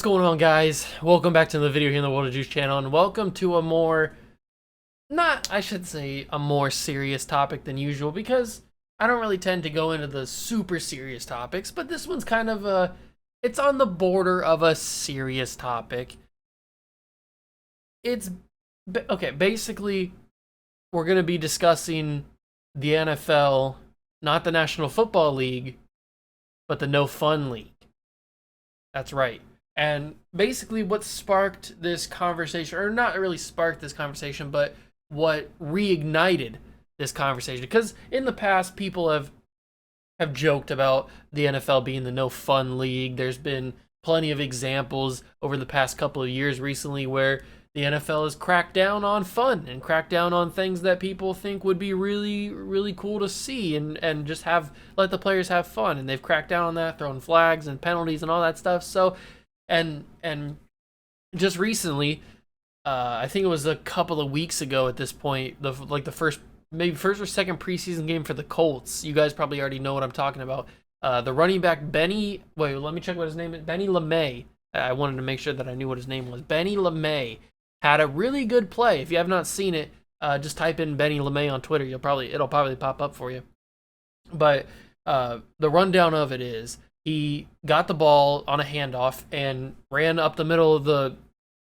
going on, guys? Welcome back to the video here in the World of Juice channel, and welcome to a more, I should say, a more serious topic than usual, because I don't really tend to go into the super serious topics, but this one's kind of it's on the border of a serious topic. Okay, basically, we're going to be discussing the NFL, not the National Football League, but the No Fun League. That's right. And basically what sparked this conversation, or not really sparked this conversation, but what reignited this conversation, because in the past people have joked about the NFL being the no fun league. There's been plenty of examples over the past couple of years recently where the NFL has cracked down on fun and cracked down on things that people think would be really, really cool to see, and just let the players have fun. And they've cracked down on that, throwing flags and penalties and all that stuff. So, and just recently, I think it was a couple of weeks ago at this point, the first or second preseason game for the Colts. You guys probably already know what I'm talking about. The running back Benny, wait, let me check what his name is. Benny LeMay. I wanted to make sure that I knew what his name was. Benny LeMay had a really good play. If you have not seen it, just type in Benny LeMay on Twitter. It'll probably pop up for you. But the rundown of it is he got the ball on a handoff and ran up the middle of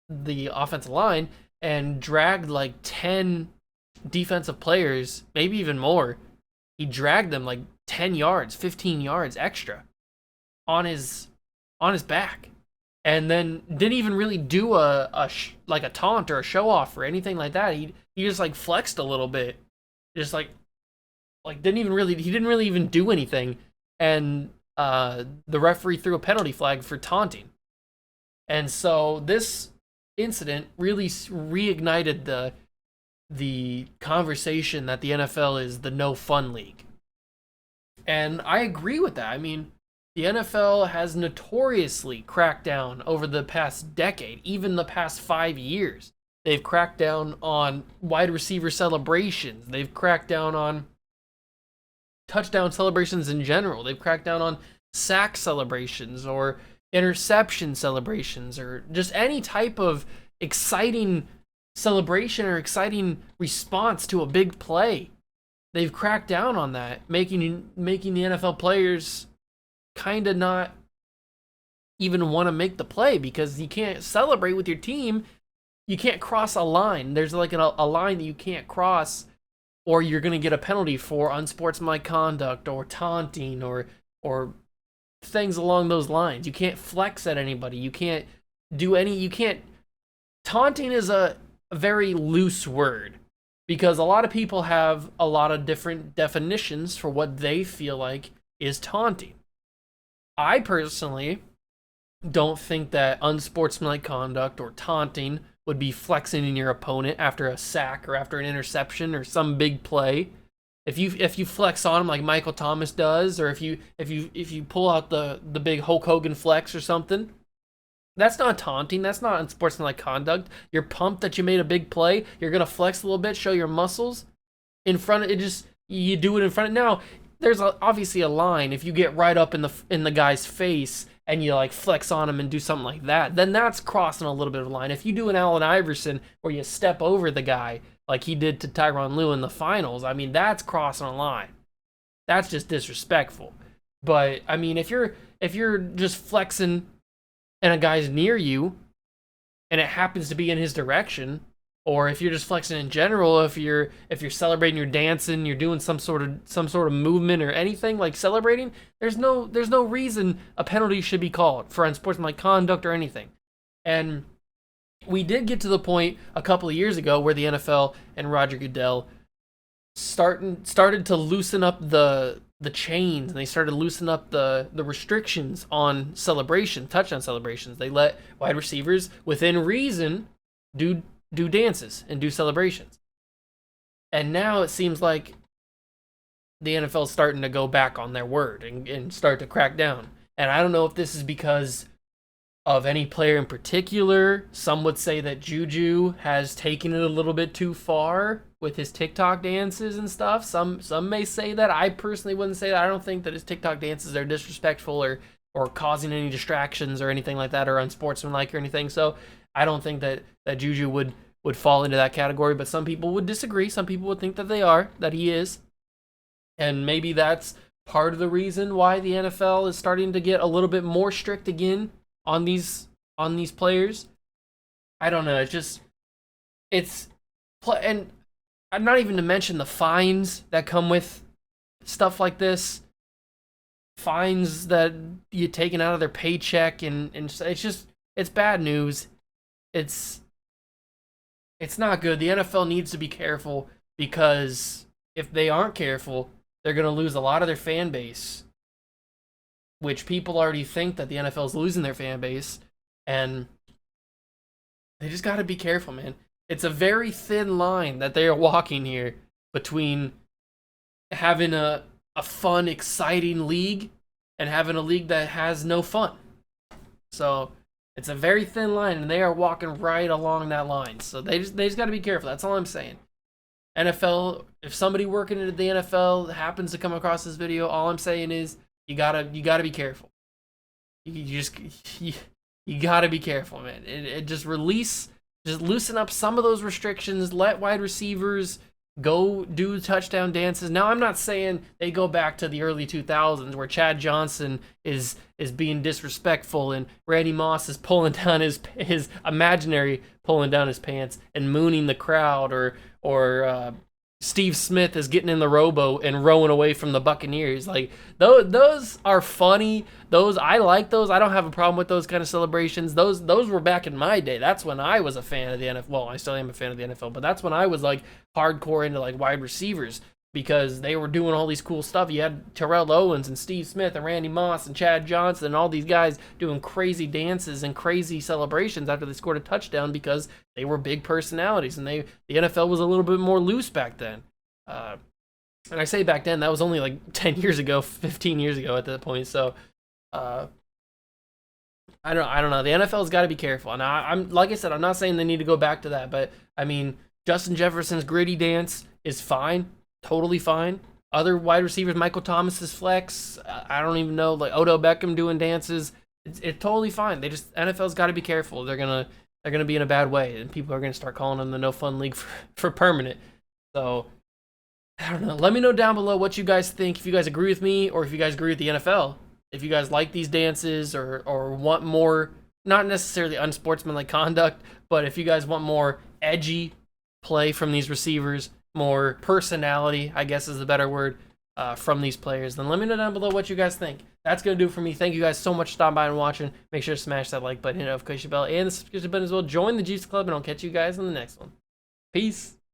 the offensive line and dragged like 10 defensive players, maybe even more. He dragged them like 10 yards, 15 yards extra on his back. And then didn't even really do a taunt or a show off or anything like that. He just like flexed a little bit, just like didn't really even do anything. And the referee threw a penalty flag for taunting. And so this incident really reignited the conversation that the NFL is the no fun league. And I agree with that. I mean, the NFL has notoriously cracked down over the past decade, even the past 5 years. They've cracked down on wide receiver celebrations. They've cracked down on touchdown celebrations in general. They've cracked down on sack celebrations or interception celebrations or just any type of exciting celebration or exciting response to a big play. They've cracked down on that, making the NFL players kind of not even want to make the play, because you can't celebrate with your team. You can't cross a line. There's like a line that you can't cross, or you're going to get a penalty for unsportsmanlike conduct or taunting or things along those lines. You can't flex at anybody. You can't taunting is a very loose word, because a lot of people have a lot of different definitions for what they feel like is taunting. I personally don't think that unsportsmanlike conduct or taunting would be flexing in your opponent after a sack or after an interception or some big play. If you flex on him like Michael Thomas does, or if you pull out the big Hulk Hogan flex or something, that's not taunting. That's not unsportsmanlike conduct. You're pumped that you made a big play. You're gonna flex a little bit, show your muscles in front of it. You do it in front of now. There's obviously a line. If you get right up in the guy's face and you like flex on him and do something like that, then that's crossing a little bit of a line. If you do an Allen Iverson where you step over the guy like he did to Tyronn Lue in the finals, I mean, that's crossing a line. That's just disrespectful. But I mean, if you're just flexing and a guy's near you and it happens to be in his direction, or if you're just flexing in general, if you're celebrating, you're dancing, you're doing some sort of movement or anything like celebrating, there's no reason a penalty should be called for unsportsmanlike conduct or anything. And we did get to the point a couple of years ago where the NFL and Roger Goodell started to loosen up the chains, and they started to loosen up the restrictions on touchdown celebrations. They let wide receivers within reason do dances and do celebrations. And now it seems like the NFL is starting to go back on their word and start to crack down. And I don't know if this is because of any player in particular. Some would say that Juju has taken it a little bit too far with his TikTok dances and stuff. Some may say that. I personally wouldn't say that. I don't think that his TikTok dances are disrespectful or causing any distractions or anything like that, or unsportsmanlike or anything. So I don't think that Juju would fall into that category. But some people would disagree. Some people would think that he is, and maybe that's part of the reason why the NFL is starting to get a little bit more strict again on these players. I don't know. And I'm not even to mention the fines that come with stuff like this. Fines that you taken out of their paycheck, and it's bad news. It's not good. The NFL needs to be careful, because if they aren't careful, they're going to lose a lot of their fan base, which people already think that the NFL is losing their fan base, and they just got to be careful, man. It's a very thin line that they are walking here between having a fun, exciting league and having a league that has no fun. So it's a very thin line, and they are walking right along that line. So they just got to be careful. That's all I'm saying. NFL, if somebody working at the NFL happens to come across this video, all I'm saying is you gotta be careful. You gotta be careful, man. It just loosen up some of those restrictions. Let wide receivers go do touchdown dances. Now, I'm not saying they go back to the early 2000s where Chad Johnson is being disrespectful and Randy Moss is pulling down his imaginary pulling down his pants and mooning the crowd, or Steve Smith is getting in the rowboat and rowing away from the Buccaneers. Like, those are funny. I like those. I don't have a problem with those kind of celebrations. Those were back in my day. That's when I was a fan of the NFL. Well, I still am a fan of the NFL, but that's when I was like hardcore into like wide receivers, because they were doing all these cool stuff. You had Terrell Owens and Steve Smith and Randy Moss and Chad Johnson and all these guys doing crazy dances and crazy celebrations after they scored a touchdown, because they were big personalities, and the NFL was a little bit more loose back then. And I say back then, that was only like 10 years ago, 15 years ago at that point. So I don't know. The NFL's got to be careful. And I'm like I said, I'm not saying they need to go back to that, but I mean, Justin Jefferson's gritty dance is fine, totally fine. Other wide receivers, Michael Thomas's flex, I don't even know, like Odell Beckham doing dances, it's totally fine. NFL's got to be careful. They're gonna be in a bad way, and people are gonna start calling them the No Fun League for permanent. So I don't know. Let me know down below what you guys think. If you guys agree with me, or if you guys agree with the NFL. If you guys like these dances, or want more, not necessarily unsportsmanlike conduct, but if you guys want more edgy play from these receivers, more personality, I guess is the better word, from these players, then let me know down below what you guys think. That's going to do it for me. Thank you guys so much for stopping by and watching. Make sure to smash that like button, hit the notification bell, and the subscription button as well. Join the Juice Club, and I'll catch you guys in the next one. Peace.